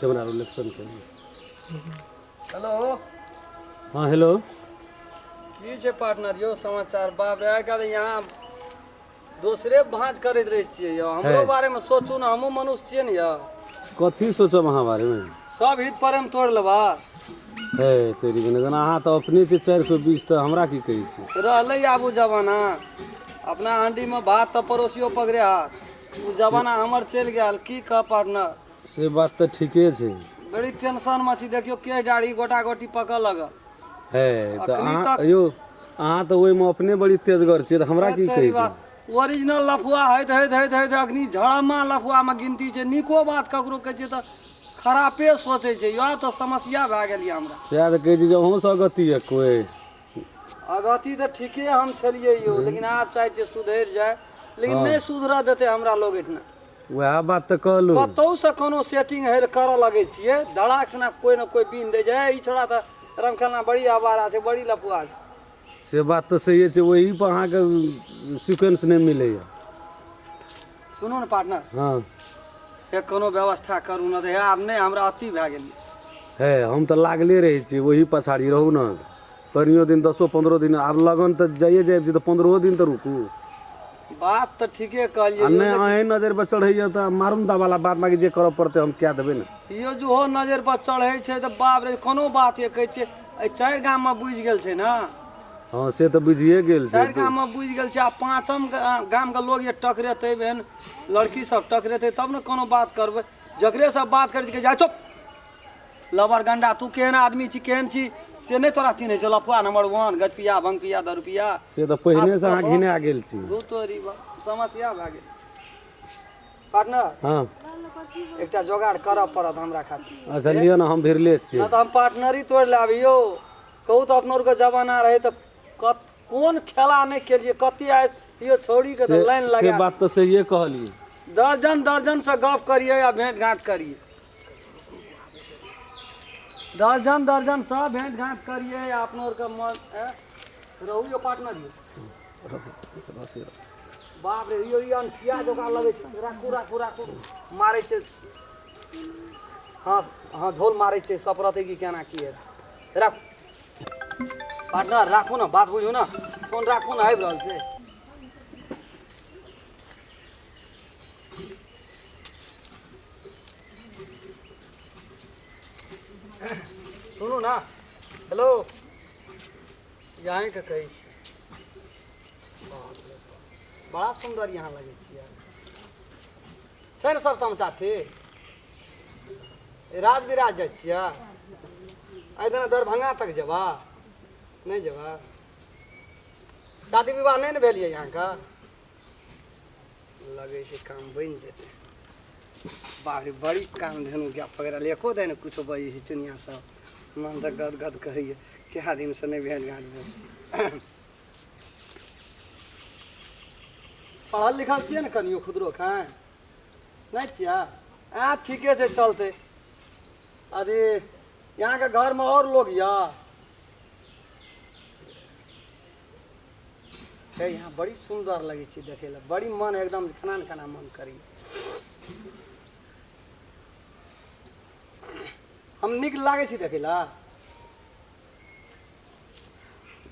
Camera relaxation के। Hello हाँ hello. की छै पार्टनर यो समाचार? बाप रे आइ काल्हि यहाँ दोसरे भाँज करैत रहै छियै यौ। हमरो बारेमे सोचू ने, हमहूँ मनुष्य छियै ने यौ। कथी सोचब अहाँ बारेमे? सब हित प्रेम तोड़ि लेबा हे तेरी बने जेना अहाँ तऽ अपने छै 420 तऽ हमरा की कहै छी। रहलै आबू जमाना। अपना हांडीमे भात तऽ पड़ोसियो पकड़े हाथ। ओ जमाना हमर चलि गेल, की कह पार्टनर। से बात तऽ ठीके छै। बड़ी टेंशनमे छी, देखियौ के डाड़ी गोटा गोटी पकऽ लगल। हे तऽ अखनी अहाँ तक यौ, अहाँ तऽ ओहिमे अपने बड़ी तेजगर छियै तऽ हमरा की कहै छै। ओरिजिनल लफुआ हैत हैत हैत हैत अखनी झड़मा लफुआमे गिनती छै। नीको बात ककरो कहै छियै तऽ खरापे सोचै छै। इएह तऽ समस्या भए गेल यऽ हमरा। सएह तऽ कहै छी जे अहूँसँ गति यऽ कोइ। अगती तऽ ठीके हम छलियै यौ, लेकिन आब चाहै छियै सुधरि जाय। लेकिन हँ नहि सुधरऽ देतै हमरा लोग एहिठिना। उएह बात तऽ कहलहुँ। कतहुसँ कोनो सेटिंग हेर करऽ लगै छियै, धड़ाक सना कोइ ने कोइ बीन दै छै। ई छोड़ा तऽ रमखेलना बड़ी आवारा छै, बड़ी लफुआ छै। से बात तऽ सहिए छै, ओहीपर अहाँके सिक्वेंस नहि मिलैए। सुनू ने पार्टनर, हँ एक कोनो व्यवस्था करू ने। तऽ हे आब नहि, हमरा अथी भए गेल। हे हम तऽ लागले रहै छी ओही पछाड़ी रहू ने। कनियो दिन 10-15 दिन, आब लगन तऽ जाइए जाइ छै तऽ 15 दिन तऽ रुकू। बात तऽ ठीके कहलियै आ यौ, नहि लेकिन अहीँ नजरि पर चढ़ैए तऽ मारू ने दावाला, बाद बाँकी जे करऽ पड़तै हम कए देबै ने। यौ जोहो नजरि पर चढ़ै छै तऽ बाप रे कोनो बात ये कहै छियै। एहि 4 गाममे बुझि गेल छै ने। हँ से तऽ बुझिए गेल छै। 4 गाममे बुझि गेल छै। आ 5म गामके लोक ये टकरेतै बहन, लड़की सब टकरेतै तब ने कोनो बात करबै। जकरे सब बात करै छै कहै छै चुप लबर गंडा, तू केहन आदमी छी, केहन छी से नहि तोरा चिन्है छौ। लफुआ नंबर 1, गजपिया, भंगपिया, दारूपिया। से तऽ आब पहिनेसँ अहाँ कहो घिना गेल छी। धुर तोरी बा, समस्या भए गेल। पार्टनर हँ एकटा जोगाड़ करऽ पड़त हमरा अच्छा खातिर। लिअ ने, हम भिरले छियै। नहि तऽ हम पार्टनरी तोड़ि लेब यौ। कहू तऽ अपना आरके जमाना रहै तऽ कोन खेला नहि केलियै। कतेक आइ यौ छौड़ीके तऽ लाइन से लगा दी। बात तऽ सहिए कहलियै। दर्जन दर्जनसँ गप करियै आ भेँट घाँट करियै। दर्जन दर्जनसँ भेँट घाँट करियै अपना आरके मन रहू यौ पार्टनर यौ। बाप रे यौ, ई अनठिया जकाँ लगै छै। राखू राखू राखू, मारै छै। हँ हँ, झोल मारै छै, सपरतै कि केना की हेतै। राखू पार्टनर, राखू ने, बात बुझू ने। फोन राखू ने, आबि रहल छै। सुनू ने, हेलो, अहीँके कहै छी। बड़ा सुन्दर यहाँ लगै छियै। छै ने सब समाचार ठीक? राज बिराज जाइ छियै? एहि दिना दरभंगा तक जेबा? नहि जेबा? शादी विवाह नहि ने भेल यऽ यहाँके? लगै छै काम बनि जेतै। बाप रे बड़ी काम धेनु गप पकड़ल। एको दिन किछो बजै छै चुनिया सब। मन तऽ गदगद करैए, कए दिनसँ नहि भेट घाँट भेल छै। पढ़ल लिखल छियै ने कनियो खुदरो खाँ? नहि छियै? ठीके छै, चलतै। अथी यहाँके घरमे आओर लोग यऽ? हे यहाँ बड़ी सुन्दर लगै छै देखै लए, बड़ी मन एकदम केना ने केना मन करी। हम नीक लागै छी देखै लए?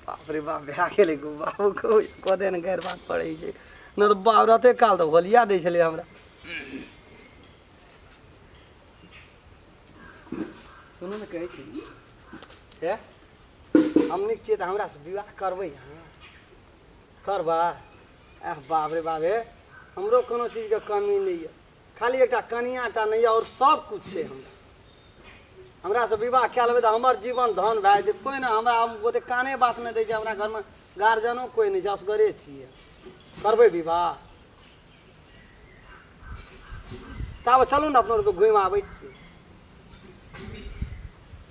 बाप रे बाप, भए गेलै बाबू कदे ने गैर बात पड़ै छै। नहि तऽ बाप रहते काल तऽ होलिया दै छलै हमरा। सुनू ने कहै छी, हे हम नीक छियै तऽ हमरासँ विवाह करबै अहाँ? करबै? एह बाप रे बाप, हे हमरो कोनो चीजके कमी नहि यऽ। खाली एकटा कनिआँटा नहि यऽ, आओर सबकिछु छै हमरा। हमरासँ विवाह कए लेबै तऽ हमर जीवन धन भए जेतै। कोइ ने हमरा ओतेक काने बात नहि दै छै। हमरा घरमे गार्जियनो कोइ नहि छै, असगरे छियै। करबै विवाह? ताबे चलू ने अपना आरके घुमि आबै छी।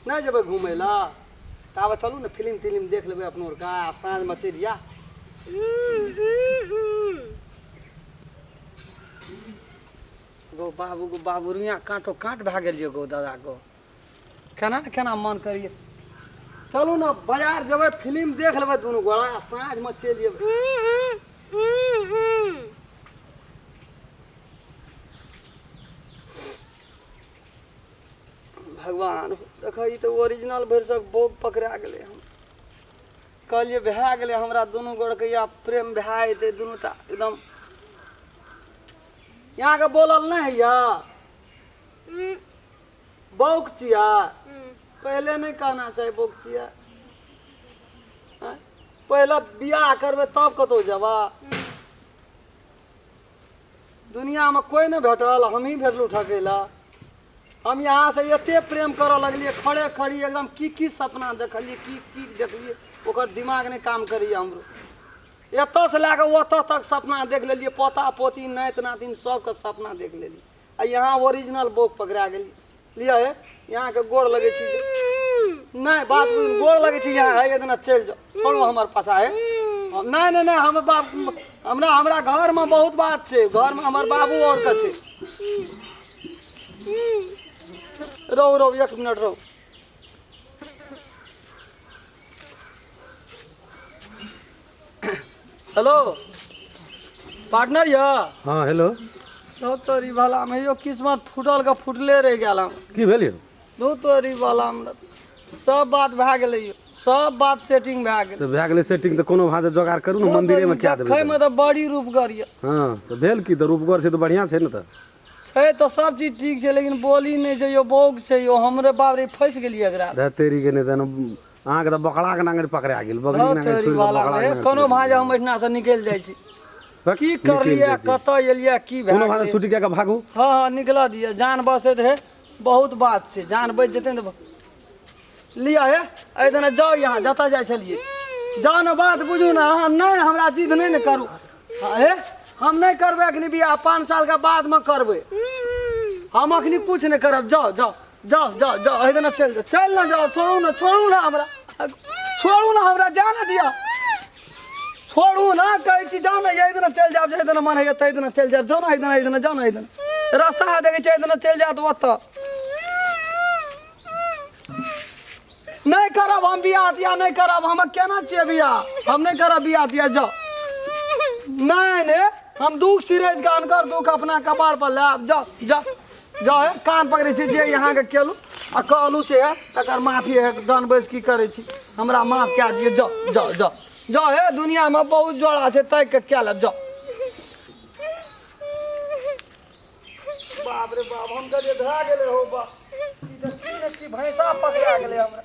नहि जेबै घुमय लए? ताबे चलू ने, फिलिम तिलिम देख लेबै अपना आरके, आ साँझमे चलिया। गो बाबू गो बाबू, रुइयाँ काँटो काँट भए गेल यऽ गो दादा गो। केना ने केना मन करियै। चलू ने बाजार जेबै, फिलिम देख लेबै दुनू गोड़ा, आ साँझमे चलि जेबै। भगवान देख ई तो ओरिजिनल भरिसक बोग पकड़ा गेलै हम कहलिए भए गेलै हमरा दुनू गोड़के या प्रेम भए जेतै दुनूटा एकदम यहाँ के बोलल नहीं है या बौक चिया पहले नहीं कहना चाहिए बौक चिया पहले बियाह करबे तब कतौ जबा दुनिया में कोई नहीं भेटल हम ही भेटलू ठकेला हम यहाँ से एते प्रेम करऽ लगलिए खड़े खड़ी एकदम की सपना देखलिए की देखलिए ओकर दिमाग नहीं काम करिए हमरो एतऽ से लैके ओतऽ तक सपना देख लेलिए पोता पोती नाति नातिन सबके सपना देख लेलिए आ यहाँ ओरिजिनल बोक पकड़ा गेली लिया है यहाँ के गोड़ लगे छी नहीं बात गोड़ लगे छी यहाँ है इतना चल जाओ छोड़ो हमारे पास है नहीं नहीं नहीं हम बाप हमरा घर में बहुत बात है घर में हमारे बाबू और का छे रहो एक मिनट रहो हेलो पार्टनर या हाँ हेलो दो तोरी वाला में यो किस्मत फूटल का फूटले रह गया की भेल यौ दो तोरी वाला में सब बात भए गेलै यो सब बात सेटिंग भए गेल तो भए गेलै सेटिंग तो कोनो भाजे जोगाड़ करू ने मंदिरे में क्या देबै देखै में तो बड़ी रूपगर ये हाँ तो भेल की तो रूपगर से तो बढ़िया छै ने तो छै तो सब चीज ठीक छै लेकिन बोली नहीं छै यो बोग छै यो हमरे बाप रे फंस गेलिए एकरा धर तेरी के ने तन अहाँ के तो बकड़ा के नांगड़ पकड़ा गेल बकरी के नांगड़ तोरी वाला में कोनो भाजे हम एठना से निकल जाय छी की करलिए कत एलिए की भए कोनो भाजे छुट्टी के भागू हाँ हाँ निकला दिए जान बचते थे बहुत बात छै जान बच जेते ने लिया है ए देना जाओ यहाँ जता जाय छलिए जाओ ना बात बुझू ना हाँ नहीं हमरा जिद नहीं ने करू हाँ हे हम नहीं करबे अखनी बियाह 5 साल के बाद में करबे हम अखनी कुछ नहीं करब जाओ जाओ जाओ जाओ जाओ ए देना चल ना जाओ छोड़ू ना हमरा जाना दिया छोड़ू ना कहै छी जाओ ना ये दिन चल जाओ जे दिन मन है तै दिन चल जाओ जाओ ना ए दिन जाओ ना ए दिन रास्ता है देखे छै दिन चल जाओ तो ओतऽ नहीं करब हम बियाह तिया नहीं करब हम केना छियै बियाह हम नहीं करब बियाह तिया जाओ नहीं ने हम दुख सिरेज का अनकर दुख अपना कपार पर लाब जाओ जाओ जाओ है कान पकड़े छी जे यहाँ के केलू आ कहलू से है तकर माफी है डन बैस की करे छी हमरा माफ कए दिए जाओ जाओ जाओ जाओ है दुनिया में बहुत जोड़ा छै तै के क्या लब जाओ बाप रे बाप हम कहे भए गेले हो बा की भैंसा पकड़ा गेले हमरा